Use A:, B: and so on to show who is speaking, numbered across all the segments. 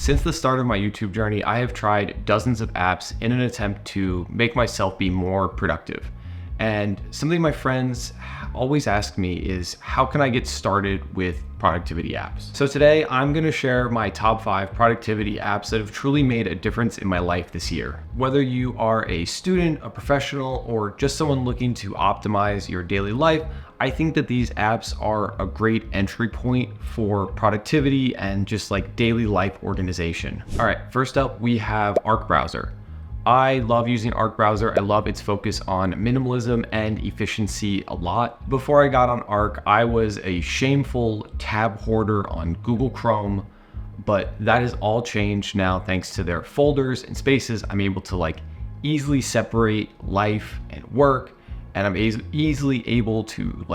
A: Since the start of my YouTube journey, I have tried dozens of apps in an attempt to make myself be more productive. And something my friends always ask me is, how can I get started with productivity apps? So today I'm going to share my top 5 productivity apps that have truly made a difference in my life this year. Whether you are a student, a professional, or just someone looking to optimize your daily life, I think that these apps are a great entry point for productivity and just like daily life organization. All right, first up, we have Arc Browser. I love using Arc Browser. I love its focus on minimalism and efficiency a lot. Before I got on Arc, I was a shameful tab hoarder on Google Chrome, but that has all changed now thanks to their folders and spaces. I'm able to easily separate life and work, and I'm easily able to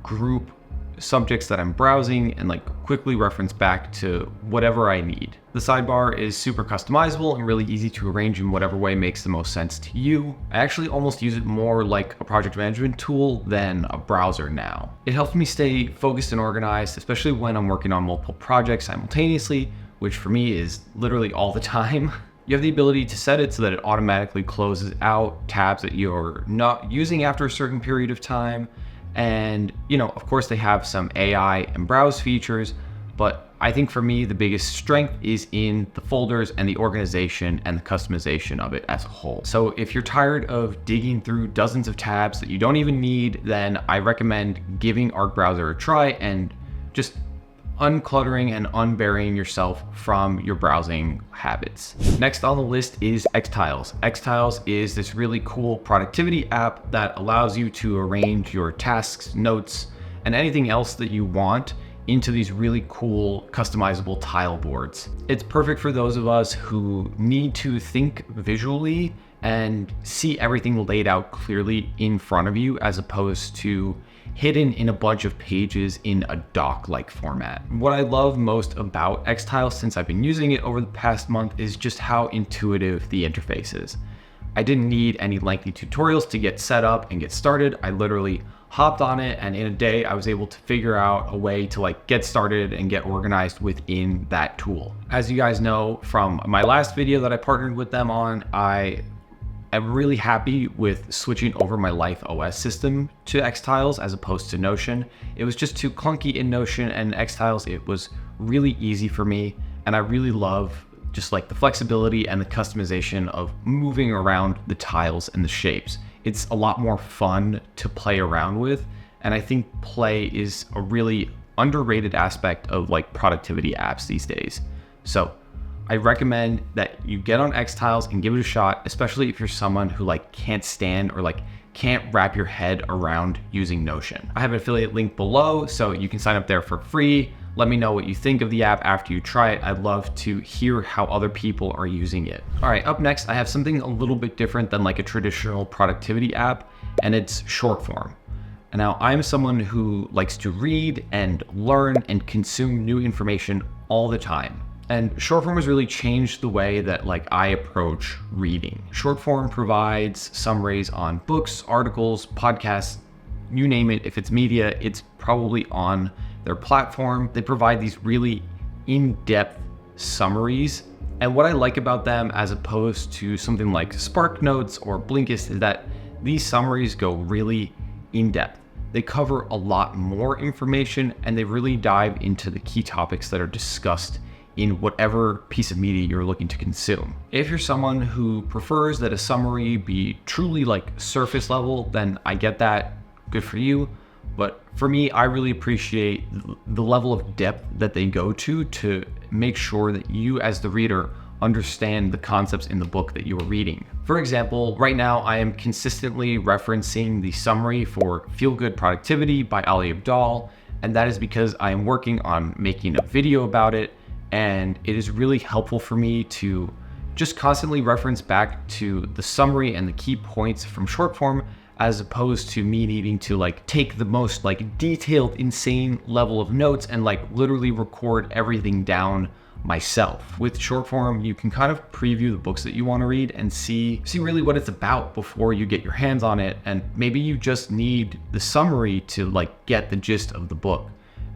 A: group subjects that I'm browsing and quickly reference back to whatever I need. The sidebar is super customizable and really easy to arrange in whatever way makes the most sense to you. I actually almost use it more like a project management tool than a browser now. It helps me stay focused and organized, especially when I'm working on multiple projects simultaneously, which for me is literally all the time. You have the ability to set it so that it automatically closes out tabs that you're not using after a certain period of time. And, of course they have some AI and browse features, but I think for me, the biggest strength is in the folders and the organization and the customization of it as a whole. So if you're tired of digging through dozens of tabs that you don't even need, then I recommend giving Arc Browser a try and just uncluttering and unburying yourself from your browsing habits. Next on the list is xTiles. xTiles is this really cool productivity app that allows you to arrange your tasks, notes, and anything else that you want into these really cool customizable tile boards. It's perfect for those of us who need to think visually and see everything laid out clearly in front of you as opposed to hidden in a bunch of pages in a doc-like format. What I love most about xTiles since I've been using it over the past month is just how intuitive the interface is. I didn't need any lengthy tutorials to get set up and get started. I literally hopped on it, and in a day I was able to figure out a way to get started and get organized within that tool. As you guys know from my last video that I partnered with them on, I'm really happy with switching over my Life OS system to xTiles as opposed to Notion. It was just too clunky in Notion, and xTiles, it was really easy for me. And I really love just the flexibility and the customization of moving around the tiles and the shapes. It's a lot more fun to play around with. And I think play is a really underrated aspect of productivity apps these days. So I recommend that you get on xTiles and give it a shot, especially if you're someone who can't stand or can't wrap your head around using Notion. I have an affiliate link below, so you can sign up there for free. Let me know what you think of the app after you try it. I'd love to hear how other people are using it. All right, up next, I have something a little bit different than a traditional productivity app, and it's ShortForm. And now I'm someone who likes to read and learn and consume new information all the time. And ShortForm has really changed the way that I approach reading. ShortForm provides summaries on books, articles, podcasts, you name it. If it's media, it's probably on their platform. They provide these really in-depth summaries. And what I like about them as opposed to something like SparkNotes or Blinkist is that these summaries go really in-depth. They cover a lot more information, and they really dive into the key topics that are discussed in whatever piece of media you're looking to consume. If you're someone who prefers that a summary be truly surface level, then I get that, good for you. But for me, I really appreciate the level of depth that they go to make sure that you as the reader understand the concepts in the book that you are reading. For example, right now I am consistently referencing the summary for Feel Good Productivity by Ali Abdaal, and that is because I am working on making a video about it. And it is really helpful for me to just constantly reference back to the summary and the key points from ShortForm, as opposed to me needing to take the most detailed, insane level of notes and literally record everything down myself. With ShortForm, you can kind of preview the books that you want to read and see really what it's about before you get your hands on it. And maybe you just need the summary to get the gist of the book.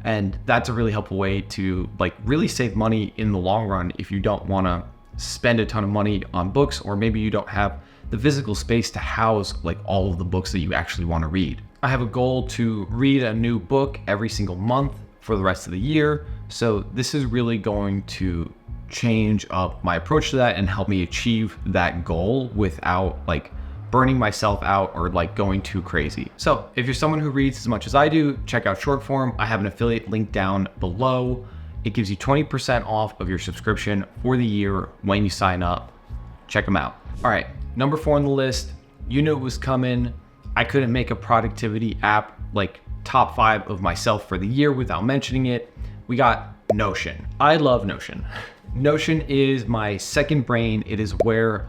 A: And that's a really helpful way to like really save money in the long run if you don't want to spend a ton of money on books, or maybe you don't have the physical space to house like all of the books that you actually want to read. I have a goal to read a new book every single month for the rest of the year. So this is really going to change up my approach to that and help me achieve that goal without like burning myself out or like going too crazy. So if you're someone who reads as much as I do, check out ShortForm. I have an affiliate link down below. It gives you 20% off of your subscription for the year when you sign up. Check them out. All right, number 4 on the list, you knew it was coming. I couldn't make a productivity app like top 5 of myself for the year without mentioning it. We got Notion. I love Notion. Notion is my second brain. It is where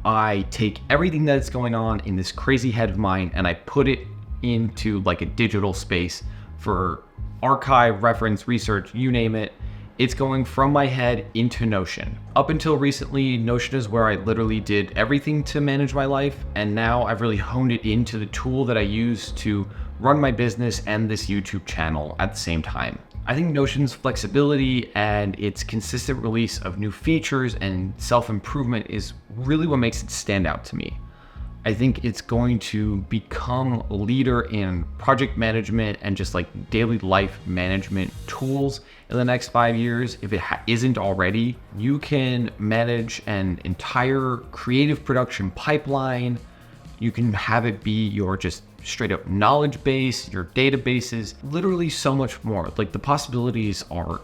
A: I take everything that's going on in this crazy head of mine and I put it into like a digital space for archive, reference, research, you name it. It's going from my head into Notion. Up until recently, Notion is where I literally did everything to manage my life. And now I've really honed it into the tool that I use to run my business and this YouTube channel at the same time. I think Notion's flexibility and its consistent release of new features and self-improvement is really what makes it stand out to me. I think it's going to become a leader in project management and just like daily life management tools in the next 5 years. If it isn't already, you can manage an entire creative production pipeline. You can have it be your just straight up knowledge base, your databases, literally so much more. Like the possibilities are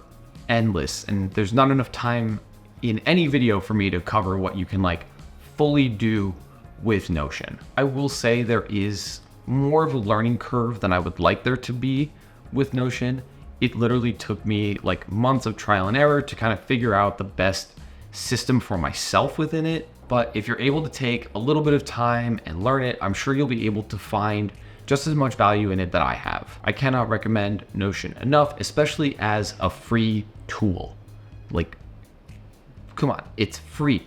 A: endless and there's not enough time in any video for me to cover what you can like fully do with Notion. I will say there is more of a learning curve than I would like there to be with Notion. It literally took me like months of trial and error to kind of figure out the best system for myself within it. But if you're able to take a little bit of time and learn it, I'm sure you'll be able to find just as much value in it that I have. I cannot recommend Notion enough, especially as a free tool. Like, come on, it's free.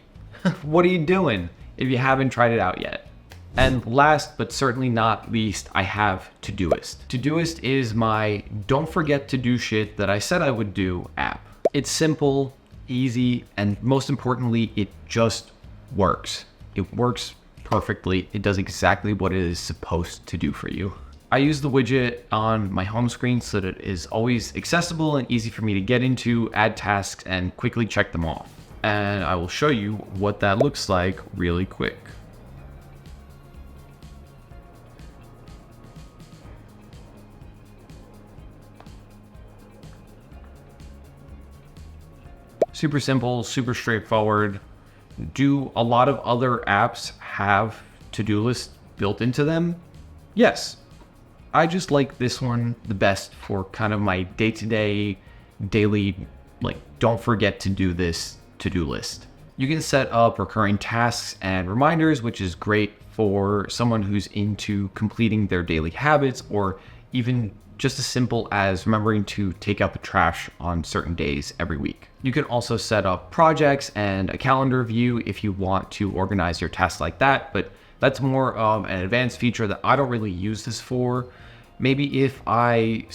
A: What are you doing if you haven't tried it out yet? And last but certainly not least, I have Todoist. Todoist is my don't forget to do shit that I said I would do app. It's simple, easy, and most importantly, it just works. It works perfectly. It does exactly what it is supposed to do for you. I use the widget on my home screen so that it is always accessible and easy for me to get into, add tasks, and quickly check them off. And I will show you what that looks like really quick. Super simple, super straightforward. Do a lot of other apps have to-do lists built into them? Yes. I just like this one the best for kind of my day-to-day, daily, like, don't forget to do this to-do list. You can set up recurring tasks and reminders, which is great for someone who's into completing their daily habits, or even just as simple as remembering to take out the trash on certain days every week. You can also set up projects and a calendar view if you want to organize your tasks like that, but that's more of an advanced feature that I don't really use this for. Maybe if I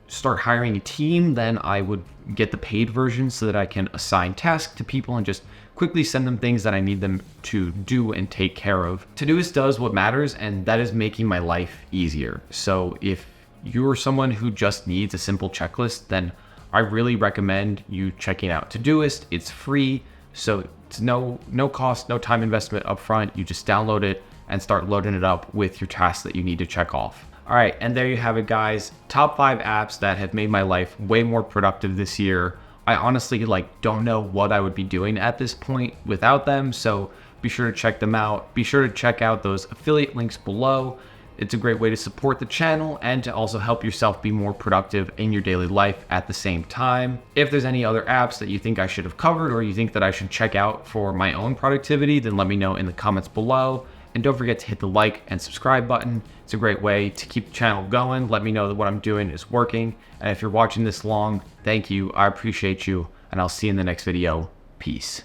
A: start hiring a team, then I would get the paid version so that I can assign tasks to people and just quickly send them things that I need them to do and take care of. Todoist does what matters, and that is making my life easier. So if you're someone who just needs a simple checklist, then I really recommend you checking out Todoist. It's free, so it's no cost, no time investment up front. You just download it and start loading it up with your tasks that you need to check off. All right, and there you have it, guys. Top 5 apps that have made my life way more productive this year. I honestly don't know what I would be doing at this point without them, so be sure to check them out. Be sure to check out those affiliate links below. It's a great way to support the channel and to also help yourself be more productive in your daily life at the same time. If there's any other apps that you think I should have covered or you think that I should check out for my own productivity, then let me know in the comments below. And don't forget to hit the like and subscribe button. It's a great way to keep the channel going. Let me know that what I'm doing is working. And if you're watching this long, thank you. I appreciate you. And I'll see you in the next video. Peace.